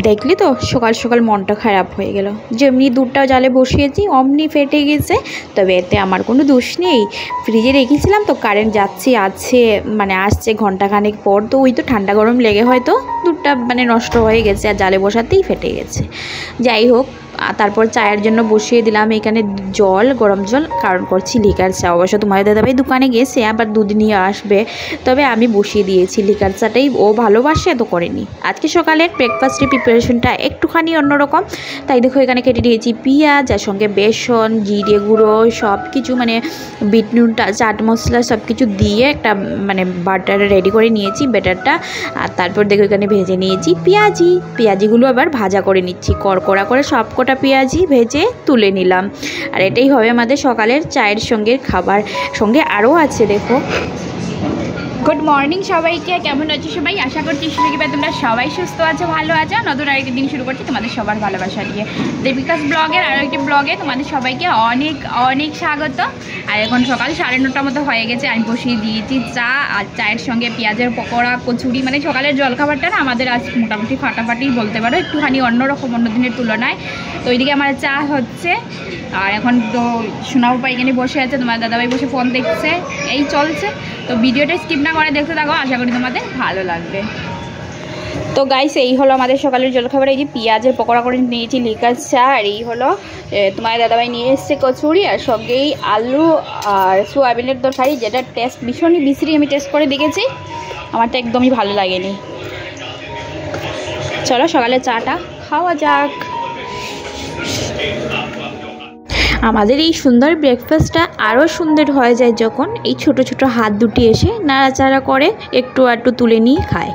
দেখলি তো সকাল সকাল মনটা খারাপ হয়ে গেল। যেমনি দুধটা জালে বসিয়েছি অমনি ফেটে গেছে। তবে এতে আমার কোনো দোষ নেই, ফ্রিজে রেখেছিলাম তো কারেন্ট আছে মানে আসছে ঘন্টাখানেক পর, তো ওই তো ঠান্ডা গরম লেগে হয়তো দুধটা মানে নষ্ট হয়ে গেছে আর জালে বসাতেই ফেটে গেছে। যাই হোক, তারপর চায়ের জন্য বসিয়ে দিলাম এখানে জল, গরম জল, কারণ করছি লিকার চা। অবশ্য তোমার দাদাভাই দোকানে গেছে আবার দুধ নিয়ে আসবে, তবে আমি বসিয়ে দিয়েছি। লিকার চাটাই ও ভালোবাসে তো করেনি। আজকে সকালের ব্রেকফাস্টের প্রিপারেশনটা একটুখানি অন্যরকম, তাই দেখো এখানে কেটে দিয়েছি পেঁয়াজ, যার সঙ্গে বেসন, জিরে গুঁড়ো সব কিছু মানে বিট নুন, চাট মশলা সব কিছু দিয়ে একটা মানে বাটার রেডি করে নিয়েছি ব্যাটারটা। আর তারপর দেখো এখানে ভেজে নিয়েছি পেঁয়াজিগুলো আবার ভাজা করে নিচ্ছি, কড়কড়া করে সব কটা পেঁয়াজি ভেজে তুলে নিলাম। আর এটাই হবে আমাদের সকালের চায়ের সঙ্গে খাবার। সঙ্গে আরও আছে দেখো। গুড মর্নিং সবাইকে, কেমন আছো সবাই? আশা করছি তোমরা সবাই সুস্থ আছো, ভালো আছো। নতুন আরেকটি দিন শুরু করছি তোমাদের সবার ভালোবাসা দিয়ে দেবিকাস ব্লগের আরও একটি ব্লগে তোমাদের সবাইকে অনেক অনেক স্বাগত। আর এখন সকাল 9:30 মতো হয়ে গেছে, আমি বসিয়ে দিয়েছি চা। আর চায়ের সঙ্গে পেঁয়াজের পকোড়া, কচুরি, মানে সকালের জলখাবারটা না আমাদের আজ মোটামুটি ফাটাফাটি বলতে পারো, একটুখানি অন্যরকম অন্য দিনের তুলনায়। তো ওইদিকে আমার চা হচ্ছে, আর এখন তো সোনাউপা এখানে বসে আছে, তোমার দাদাভাই বসে ফোন দেখছে, এই চলছে। তো ভিডিওটা স্কিপ না করে দেখতে থাকো, আশা করি তোমাদের ভালো লাগবে। তো গাইস, এই হলো আমাদের সকালের জলখাবার। এই যে পেঁয়াজের পকোড়া করে নিয়েছি, লিকার চা, আর এই হলো তোমার দাদাভাই নিয়ে এসছে কচুরি, আর সঙ্গেই আলু আর সোয়াবিনের তরকারি, যেটা টেস্ট ভীষণই বিশ্রী। আমি টেস্ট করে দেখেছি, আমারটা একদমই ভালো লাগেনি। চলো সকালে চাটা খাওয়া যাক। আমাদের এই সুন্দর ব্রেকফাস্টটা আরও সুন্দর হয়ে যায় যখন এই ছোট ছোট হাত দুটি এসে নাড়াচাড়া করে একটু আধটু তুলে নিয়ে খায়।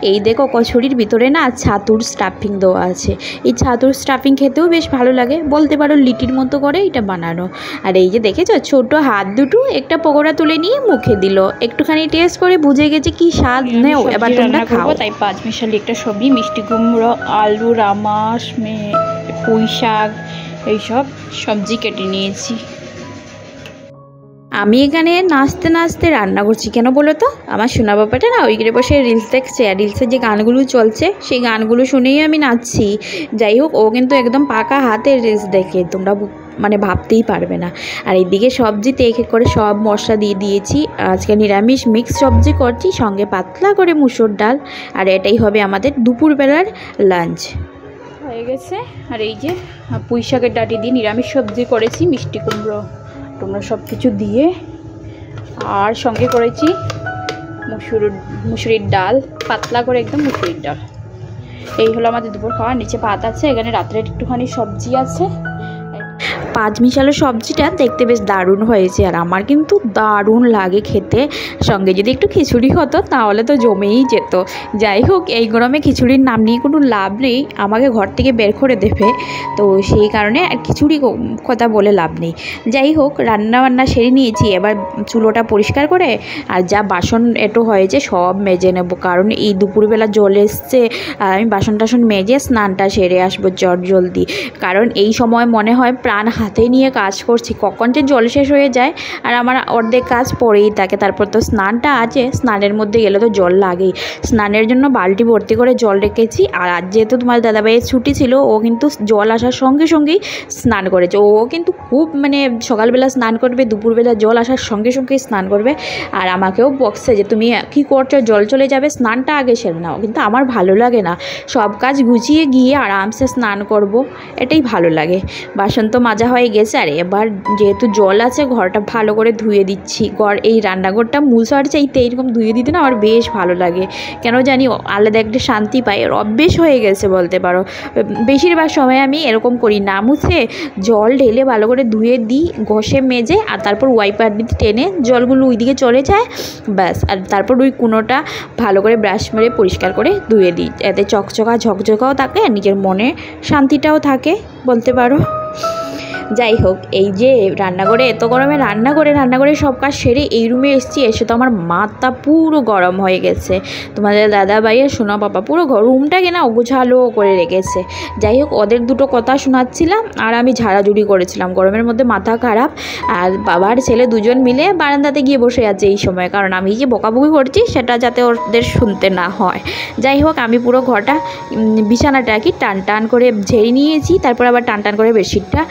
এই দেখো কচুরির ভিতরে না ছাতুর স্টাফিং দেওয়া আছে। এই ছাতুর স্টাফিং খেতেও বেশ ভালো লাগে, বলতে পারো লিটির মতো করে এটা বানানো। আর এই যে দেখেছো ছোট হাত দুটো একটা পকোড়া তুলে নিয়ে মুখে দিল, একটুখানি টেস্ট করে বুঝে গেছে কি স্বাদ। নেও এবার তোমরা খাও। তাই 5 মিশালি একটা সবজি, মিষ্টি কুমড়ো, আলু, রামাস, পুঁই শাক, এইসব সবজি কেটে নিয়েছি। আমি এখানে নাচতে নাচতে রান্না করছি, কেন বলো তো? আমার সোনা বাবাটা না ওইখানে বসে রিলস দেখছে, আর রিলসের যে গানগুলো চলছে সেই গানগুলো শুনেই আমি নাচছি। যাই হোক, ও কিন্তু একদম পাকা হাতে রিলস দেখে, তোমরা মানে ভাবতেই পারবে না। আর এইদিকে সবজিতে এক এক করে সব মশলা দিয়ে দিয়েছি। আজকে নিরামিষ মিক্স সবজি করছি, সঙ্গে পাতলা করে মুসুর ডাল। আর এটাই হবে আমাদের দুপুরবেলার লাঞ্চ হয়ে গেছে। আর এই যে পুঁই শাকের ডাঁটি দিয়ে নিরামিষ সবজি করেছি, মিষ্টি কুমড়ো তোমরা সব কিছু দিয়ে, আর সঙ্গে করেছি মুসুরির ডাল, পাতলা করে একদম মুসুরির ডাল। এই হলো আমাদের দুপুর খাওয়া। নিচে ভাত আছে, এখানে রাত্রের একটুখানি সবজি আছে। 5 মিশালো সবজিটা দেখতে বেশ দারুণ হয়েছে, আর আমার কিন্তু দারুণ লাগে খেতে। সঙ্গে যদি একটু খিচুড়ি হতো তাহলে তো জমেই যেত। যাই হোক, এই গরমে খিচুড়ির নাম নিয়ে কোনো লাভ নেই, আমাকে ঘর থেকে বের করে দেবে, তো সেই কারণে আর খিচুড়ি কথা বলে লাভ নেই। যাই হোক, রান্না সেরে নিয়েছি, এবার চুলোটা পরিষ্কার করে আর যা বাসন এটো হয়েছে সব মেজে নেব, কারণ এই দুপুরবেলা জল এসছে, আর আমি বাসন টাসন মেজে স্নানটা সেরে আসবো জলদি। কারণ এই সময় মনে হয় প্রাণ হাতে নিয়ে কাজ করছি, কখন যে জল শেষ হয়ে যায়, আর আমার অর্ধেক কাজ পড়েই থাকে। তারপর তো স্নানটা আছে, স্নানের মধ্যে গেলে তো জল লাগেই। স্নানের জন্য বালতি ভর্তি করে জল রেখেছি। আর আজ যেহেতু তোমার দাদাভাইয়ের ছুটি ছিল, ও কিন্তু জল আসার সঙ্গে সঙ্গেই স্নান করেছে। ও কিন্তু খুব মানে সকালবেলা স্নান করবে, দুপুরবেলা জল আসার সঙ্গে সঙ্গেই স্নান করবে। আর আমাকেও বকছে যে তুমি কী করছো, জল চলে যাবে, স্নানটা আগে সেরে নাও। কিন্তু আমার ভালো লাগে না, সব কাজ গুছিয়ে গিয়ে আরামসে স্নান করব, এটাই ভালো লাগে। বাসন তো মাজা হয়ে গেছে, আর এবার যেহেতু জল আছে ঘরটা ভালো করে ধুয়ে দিচ্ছি। এই রান্নাঘরটা মুছার চাইতে এইরকম ধুয়ে দিতে না আমার বেশ ভালো লাগে, কেন জানি আলাদা একটা শান্তি পাই, আর অভ্যেস হয়ে গেছে বলতে পারো। বেশিরভাগ সময় আমি এরকম করি, না মুছে জল ঢেলে ভালো করে ধুয়ে দিই, ঘষে মেজে, আর তারপর ওয়াইপার দিয়ে টেনে জলগুলো ওইদিকে চলে যায়, ব্যাস। আর তারপর ওই কুনোটা ভালো করে ব্রাশ মেরে পরিষ্কার করে ধুয়ে দিই, এতে ঝকঝকাও থাকে, আর নিজের মনে শান্তিটাও থাকে বলতে পারো। যাই হোক, এই যে রান্নাঘরে এত গরমে রান্না করে সব কাজ সেরে এই রুমে এসেছি, এসে তো আমার মাথা পুরো গরম হয়ে গেছে। তোমাদের দাদা ভাইয়ের সোনা বাবা পুরো রুমটাকে না অগোছালো করে রেখেছে। যাই হোক, ওদের দুটো কথা শোনাচ্ছিলাম আর আমি ঝাড়াঝুড়ি করেছিলাম, গরমের মধ্যে মাথা খারাপ। আর বাবার ছেলে দুজন মিলে বারান্দাতে গিয়ে বসে আছে এই সময়, কারণ আমি যে বকাবকি করছি সেটা যাতে ওদের শুনতে না হয়। যাই হোক, আমি পুরো ঘরটা বিছানাটা কি টান করে ঝেড়ে নিয়েছি, তারপর আবার টান করে বেডশিটটা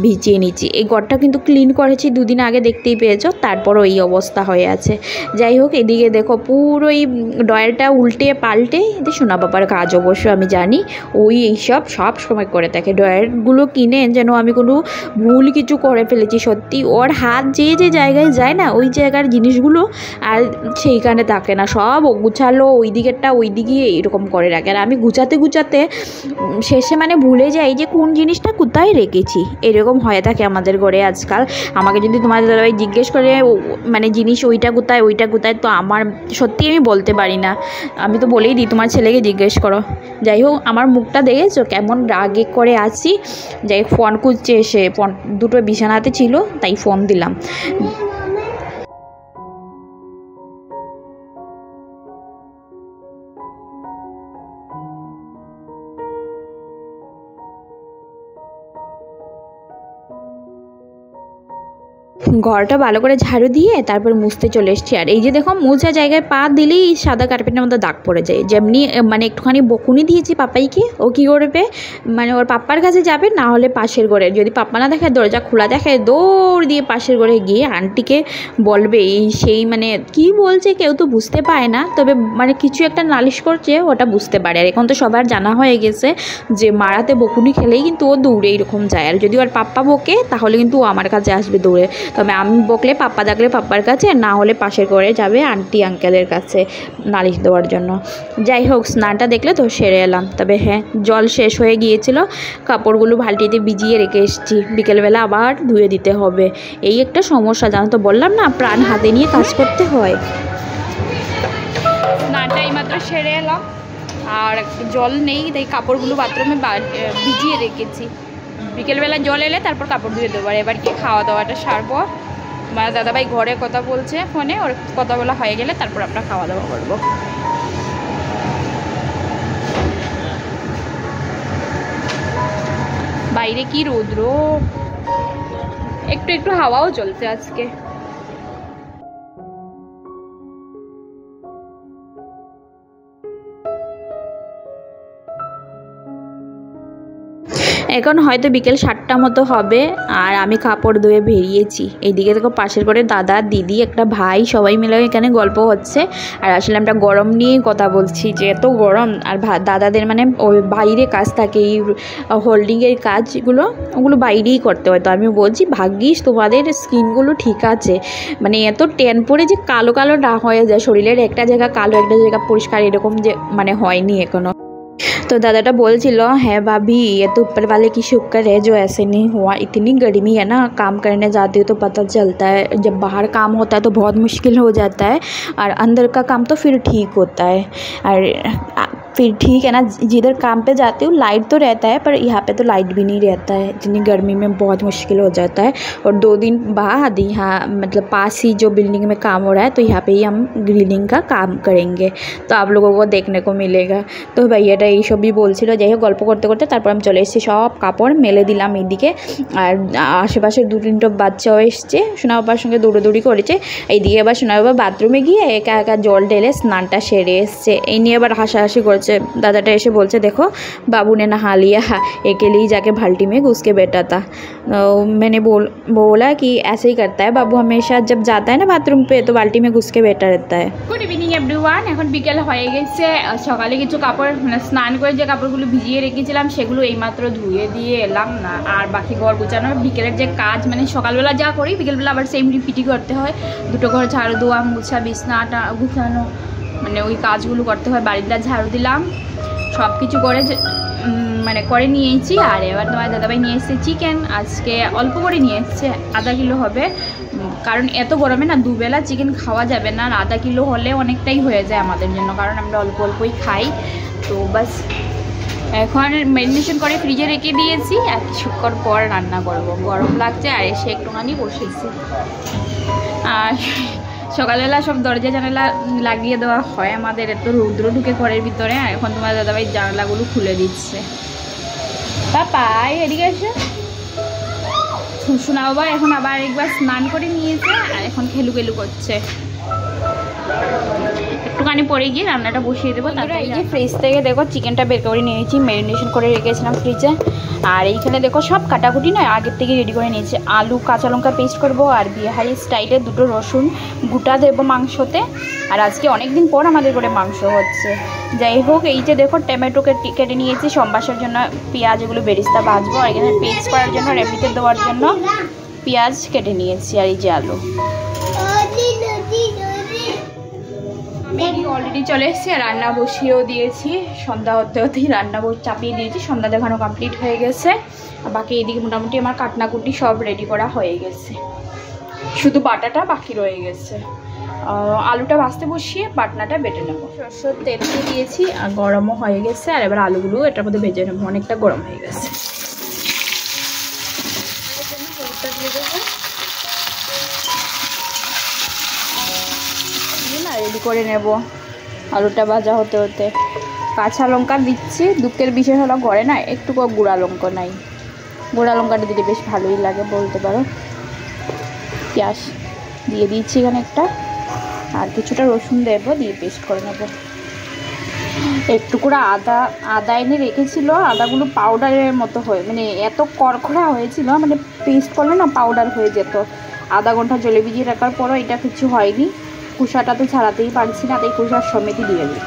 ভিজিয়ে নিচ্ছি। এই ঘরটা কিন্তু ক্লিন করেছি দুদিন আগে, দেখতেই পেয়েছো, তারপরও এই অবস্থা হয়ে আছে। যাই হোক, এদিকে দেখো পুরো এই ডয়ারটা উল্টে পাল্টে, সোনা বাবার কাজ অবশ্য আমি জানি, ওই এইসব সব সময় করে থাকে। ডয়ারগুলো কিনে যেন আমি কোনো ভুল কিছু করে ফেলেছি, সত্যি ওর হাত যে জায়গায় যায় না, ওই জায়গার জিনিসগুলো আর সেইখানে থাকে না, সব গুছালো ওই দিকেরটা ওই দিকে এরকম করে রাখে। আর আমি গুছাতে শেষে মানে ভুলে যাই যে কোন জিনিসটা কোথায় রেখেছি, এরকম হয়ে থাকে আমাদের ঘরে আজকাল। আমাকে যদি তোমাদের দাদাভাই জিজ্ঞেস করে মানে জিনিস ওইটা কোথায় তো আমার সত্যি আমি বলতে পারি না, আমি তো বলেই দিই তোমার ছেলেকে জিজ্ঞেস করো। যাই হোক, আমার মুখটা দেখেছো কেমন রাগে করে আছি। যাই হোক, ফোন খুঁজছে, এসে ফোন দুটো বিছানাতে ছিল তাই ফোন দিলাম। ঘরটা ভালো করে ঝাড়ু দিয়ে তারপর মুছতে চলে এসেছি। আর এই যে দেখো, মোছা জায়গায় পা দিলেই সাদা কার্পেটের মধ্যে দাগ পড়ে যায়। যেমনি মানে একটুখানি বকুনি দিয়েছি পাপাইকে, ও কী করবে মানে ওর পাপ্পার কাছে যাবে, না হলে পাশের ঘরে, যদি পাপ্পা না দেখে দরজা খোলা দেখে দৌড় দিয়ে পাশের ঘরে গিয়ে আন্টিকে বলবে এই সেই, মানে কি বলছে কেউ তো বুঝতে পারে না, তবে মানে কিছু একটা নালিশ করছে ওটা বুঝতে পারে। আর এখন তো সবার জানা হয়ে গেছে যে মারাতে বকুনি খেলেই কিন্তু ও দৌড়ে এরকম যায়। আর যদি ওর পাপ্পা বকে তাহলে কিন্তু ও আমার কাছে আসবে দৌড়ে, তবে আমি বকলে পাপ্পা ডাকলে পাপ্পার কাছে, না হলে পাশের ঘরে যাবে আন্টি আঙ্কেলের কাছে নালিশ দেওয়ার জন্য। যাই হোক, স্নানটা দেখলে তো সেরে এলাম। তবে হ্যাঁ, জল শেষ হয়ে গিয়েছিল, কাপড়গুলো বালতিতে ভিজিয়ে রেখে এসেছি, বিকেলবেলা আবার ধুয়ে দিতে হবে। এই একটা সমস্যা, জানো তো, বললাম না প্রাণ হাতে নিয়ে কাজ করতে হয়। স্নানটা এইমাত্র সেরে এলাম, আর জল নেই তাই কাপড়গুলো বাথরুমে ভিজিয়ে রেখেছি। বিকেলবেলা জল এলে তারপর কাপড় ধুয়ে দেবো। আর এবার কি খাওয়া দাওয়াটা সারবো। আমার দাদাভাই ঘরে কথা বলছে ফোনে, ওর কথা বলা হয়ে গেলে তারপর আমরা খাওয়া দাওয়া করবো। বাইরে কি রৌদ্র, একটু হাওয়াও চলছে আজকে। এখন হয়তো বিকেল 7টা মতো হবে, আর আমি কাপড় ধুয়ে বেরিয়েছি। এইদিকে দেখো পাশের ঘরে দাদা দিদি একটা ভাই সবাই মিলে এখানে গল্প হচ্ছে। আর আসলে আমরা গরম নিয়ে কথা বলছি, যে এত গরম। আর দাদাদের মানে ওই বাইরে কাজ থাকে, এই হোল্ডিংয়ের কাজগুলো ওগুলো বাইরেই করতে হয়। তো আমি বলছি ভাগ্যিস তোমাদের স্কিনগুলো ঠিক আছে, মানে এত ট্যান পরে যে কালো কালো না হয়ে যায়, শরীরের একটা জায়গা কালো একটা জায়গা পরিষ্কার, এরকম যে মানে হয়নি এখনো। तो दादाटा बोलचिलो है भाभी ये तो ऊपर वाले की शुक्र है जो ऐसे नहीं हुआ। इतनी गर्मी है ना, काम करने जाती हो तो पता चलता है, जब बाहर काम होता है तो बहुत मुश्किल हो जाता है, और अंदर का काम तो फिर ठीक होता है। और फिर ठीक है ना, जिधर काम पे जाती हूँ लाइट तो रहता है, पर यहाँ पे तो लाइट भी नहीं रहता है, इतनी गर्मी में बहुत मुश्किल हो जाता है। और 2 दिन बाद यहाँ मतलब पास ही जो बिल्डिंग में काम हो रहा है, तो यहाँ पे ही हम ग्रिलिंग का काम करेंगे, तो आप लोगों को देखने को मिलेगा। तो भैयाटा এই সবই বলছিল। যাই হোক, গল্প করতে করতে তারপর আমি চলে এসেছি, সব কাপড় মেলে দিলাম এইদিকে। আর আশেপাশে 2-3টা বাচ্চাও এসছে, সোনা বাবার সঙ্গে দৌড়োদৌড়ি করেছে। এইদিকে আবার সোনা বাবা বাথরুমে গিয়ে একা একা জল ঢেলে স্নানটা সেরে এসছে। এই নিয়ে আবার হাসাহাসি করছে। दादाटा एसे बोलছে देखो बाबू ने नहा लिया, अकेले ही जाके बाल्टी में घुस के बैठा था। मैंने बोला कि ऐसे ही करता है बाबू, हमेशा जब जाता है ना बाथरूम पे तो बाल्टी में घुस के बैठा रहता है। गुड इवनिंग एवरीवन, এখন বিকেল হয়ে গেছে। সকালে কিছু কাপড় মানে স্নান করে যে কাপড়গুলো ভিজিয়ে রেখেছিলাম সেগুলো এইমাত্র ধুয়ে দিয়ে এলাম না। আর বাকি ঘর গোছানো বিকেলের যে কাজ, মানে সকালবেলা যা করি বিকেলবেলা আবার সেম রিপিটই করতে হয়। দুটো ঘর ঝাড়ু দেওয়া, মুছা, বিছনাটা গুছানো, মানে ওই কাজগুলো করতে হয়। বাড়িটা ঝাড়ু দিলাম, সব কিছু করে মানে করে নিয়েছি। আর এবার তোমার দাদাভাই নিয়ে এসেছে চিকেন, আজকে অল্প করে নিয়ে এসেছে, আধা কিলো হবে, কারণ এত গরমে না দুবেলা চিকেন খাওয়া যাবে না। আর আধা কিলো হলে অনেকটাই হয়ে যায় আমাদের জন্য, কারণ আমরা অল্প অল্পই খাই। তো বাস এখন ম্যারিনেশন করে ফ্রিজে রেখে দিয়েছি, আর কিছুক্ষণ পর রান্না করব। গরম লাগছে আর এসে একটুখানি বসেছি। আর সকালবেলা সব দরজা জানালা লাগিয়ে দেওয়া হয় আমাদের, এত রৌদ্র ঢুকে ঘরের ভিতরে। আর এখন তোমার দাদাভাই জানালাগুলো খুলে দিচ্ছে। পাপাই এদিকে এসে শোনা বাবা এখন আবার একবার স্নান করে নিয়েছে আর এখন খেলু খেলু করছে। একটুখানি পরে গিয়ে রান্নাটা বসিয়ে দেবো। তারপরে এই যে ফ্রিজ থেকে দেখো চিকেনটা বের করে নিয়েছি, ম্যারিনেশন করে রেখেছিলাম ফ্রিজে। আর এইখানে দেখো সব কাটাকুটি নয়, আগের থেকে রেডি করে নিয়েছি। আলু কাঁচা লঙ্কা পেস্ট করবো, আর বিহারি স্টাইলে 2টো রসুন গোটা দেবো মাংসতে। আর আজকে অনেক দিন পর আমাদের করে মাংস হচ্ছে। যাই হোক, এই যে দেখো টমেটোকে কেটে নিয়েছি সম্বাসের জন্য, পেঁয়াজ এগুলো বেরিস্তা ভাজবো। আর এখানে পেস্ট করার জন্য রেপিতে দেওয়ার জন্য পেঁয়াজ কেটে নিয়েছি। আর এই যে আলু আমি অলরেডি চলে এসেছি, আর রান্না বসিয়েও দিয়েছি। সন্ধ্যা হতে হতেই রান্না চাপিয়ে দিয়েছি, সন্ধ্যা দেখানো কমপ্লিট হয়ে গেছে। আর বাকি এইদিকে মোটামুটি আমার কাটনাকুটি সব রেডি করা হয়ে গেছে, শুধু বাটাটা বাকি রয়ে গেছে। আলুটা ভাজতে বসিয়ে বাটনাটা বেটে নেবো। সরষের তেল দিয়ে দিয়েছি আর গরমও হয়ে গেছে। আর এবার আলুগুলো এটার মধ্যে ভেজে নেবো, অনেকটা গরম হয়ে গেছে। দিয়ে দেবো, রেডি করে নেব আলুটা ভাজা হতে হতে। কাঁচা লঙ্কা দিচ্ছি, দুঃখের বিষয় হলো ঘরে না একটুকু গুঁড়া লঙ্কা নাই। গুঁড়া লঙ্কাটা দিলে বেশ ভালোই লাগে বলতে পারো। পেঁয়াজ দিয়ে দিচ্ছি এখানে একটা, আর কিছুটা রসুন দেবো, দিয়ে পেস্ট করে নেব। একটু করে আদা এনে রেখেছিল, আদাগুলো পাউডারের মতো হয়ে মানে এত করখরা হয়েছিল, মানে পেস্ট করলে না পাউডার হয়ে যেত। আধা ঘন্টা জলে ভিজিয়ে রাখার পরও এটা কিছু হয়নি। কুসাটা তো ছাড়াতেই পারছি না, তাই কুসার সমেতই দিয়ে দেব।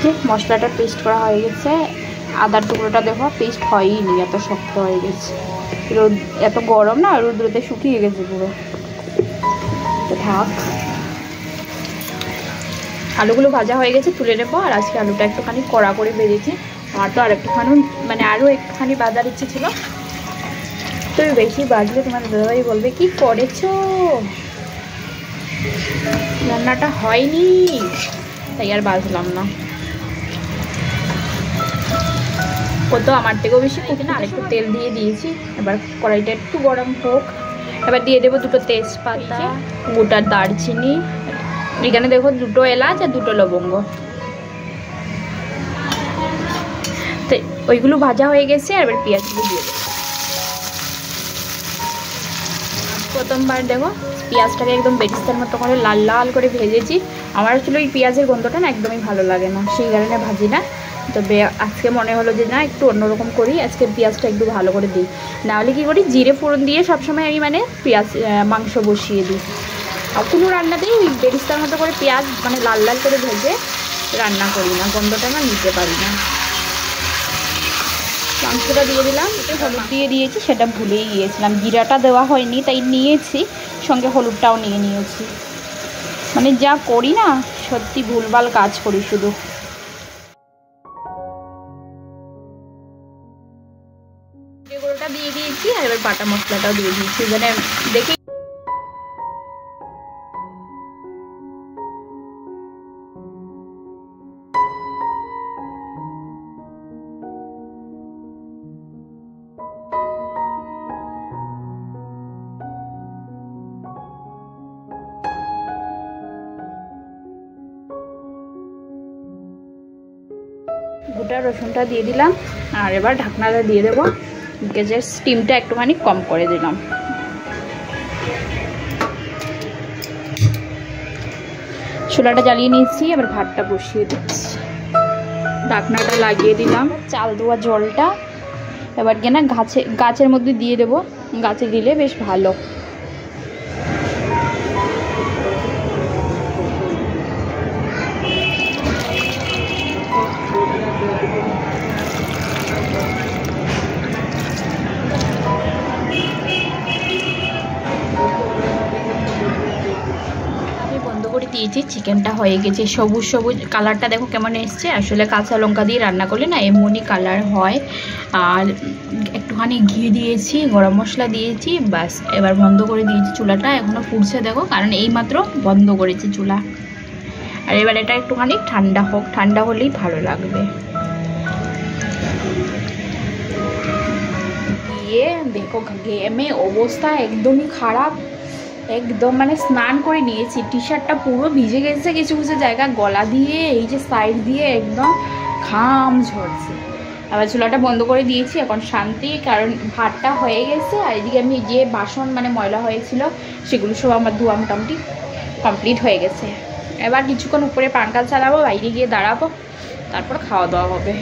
যে মশলাটা পেস্ট করা হয়ে গেছে। আদার টুকরোটা দেখো পেস্ট হয়নি, এত শক্ত হয়ে গেছে। রোদ এত গরম না, রোদ্রতে শুকিয়ে গেছে পুরো। থাক, আলুগুলো ভাজা হয়ে গেছে, তুলে নেবো। আর আজকে আলুটা একটুখানি কড়া করে ভেজেছি। আমার তো আর একটুখানি মানে আরও একটুখানি ভাজার ইচ্ছে ছিল। তুমি বেশি বাজলে তোমার দাদাভাই বলবে কি করেছো, রান্নাটা হয়নি, তাই আর বাজলাম না। কত আমার থেকেও বেশি কুকি না। আরেকটু তেল দিয়ে দিয়েছি, এবার কড়াইটা একটু গরম হোক। এবার দিয়ে দেবো 2টো তেজপাতা, গোটা দারচিনি, এখানে দেখো 2টো এলাচ আর 2টো লবঙ্গ। তো ওইগুলো ভাজা হয়ে গেছে, আর এবার পেঁয়াজগুলো দিয়ে দেবো। প্রথমবার দেখো পেঁয়াজটাকে একদম বেরিস্তার মতো করে লাল লাল করে ভেজেছি। আমার আসলে ওই পেঁয়াজের গন্ধটা না একদমই ভালো লাগে না, সেই কারণে ভাজি না। তবে আজকে মনে হলো যে না একটু অন্যরকম করি, আজকে পেঁয়াজটা একটু ভালো করে দিই। নাহলে কী করি, জিরে ফোড়ন দিয়ে সবসময় আমি মানে মাংস বসিয়ে দিই। আর কোনো রান্নাতেই ওই বেরিস্তার মতো করে পেঁয়াজ মানে লাল লাল করে ভেজে রান্না করি না, গন্ধটা না নিতে পারি না। মাংসটা দিয়ে দিলাম, হলুদ দিয়ে দিয়েছি, সেটা ভুলেই গিয়েছিলাম। জিরাটা দেওয়া হয়নি তাই নিয়েছি, সঙ্গে হলুদটাও নিয়ে নিয়েছি। মানে যা করি না সত্যি ভুলভাল কাজ করি শুধু। এগুলোটা দিয়ে দিয়েছি, আর এবার বাটা মশলাটাও দিয়ে দিয়েছি। মানে দেখি গোটা রসুনটা দিয়ে দিলাম, আর এবার ঢাকনাটা দিয়ে দেবো। গ্যাসের স্টিমটা একটুখানি কম করে দিলাম। চুলাটা জ্বালিয়ে নিয়েছি, এবার ভাতটা বসিয়ে দিচ্ছি। ঢাকনাটা লাগিয়ে দিলাম। চাল ধোয়া জলটা এবার গিয়ে না গাছের মধ্যে দিয়ে দেবো, গাছে দিলে বেশ ভালো। দিয়েছি, চিকেনটা হয়ে গেছে। সবুজ সবুজ কালারটা দেখো কেমন এসছে। আসলে কাঁচা লঙ্কা দিয়ে রান্না করলে না এমনই কালার হয়। আর একটুখানি ঘি দিয়েছি, গরম মশলা দিয়েছি, বাস এবার বন্ধ করে দিয়েছি চুলাটা। এখনও ফুটছে দেখো, কারণ এইমাত্র বন্ধ করেছি চুলা। আর এবার এটা একটুখানি ঠান্ডা হোক, ঠান্ডা হলেই ভালো লাগবে। দিয়ে দেখো ঘেমে অবস্থা একদমই খারাপ, একদম মানে স্নান করে নিয়েছি, টি শার্টটা পুরো ভিজে গেছে, কিছু কিছু জায়গা গলা দিয়ে এই যে সাইড দিয়ে একদম ঘাম ঝরছে। আবার চুলাটা বন্ধ করে দিয়েছি, এখন শান্তি, কারণ ভাতটা হয়ে গেছে। আর এদিকে আমি যে বাসন মানে ময়লা হয়েছিল সেগুলো সব আমার ধোয়া মোটামুটি কমপ্লিট হয়ে গেছে। এবার কিছুক্ষণ উপরে পাঙ্খা চালাবো, বাইরে গিয়ে দাঁড়াবো, তারপর খাওয়া দাওয়া হবে।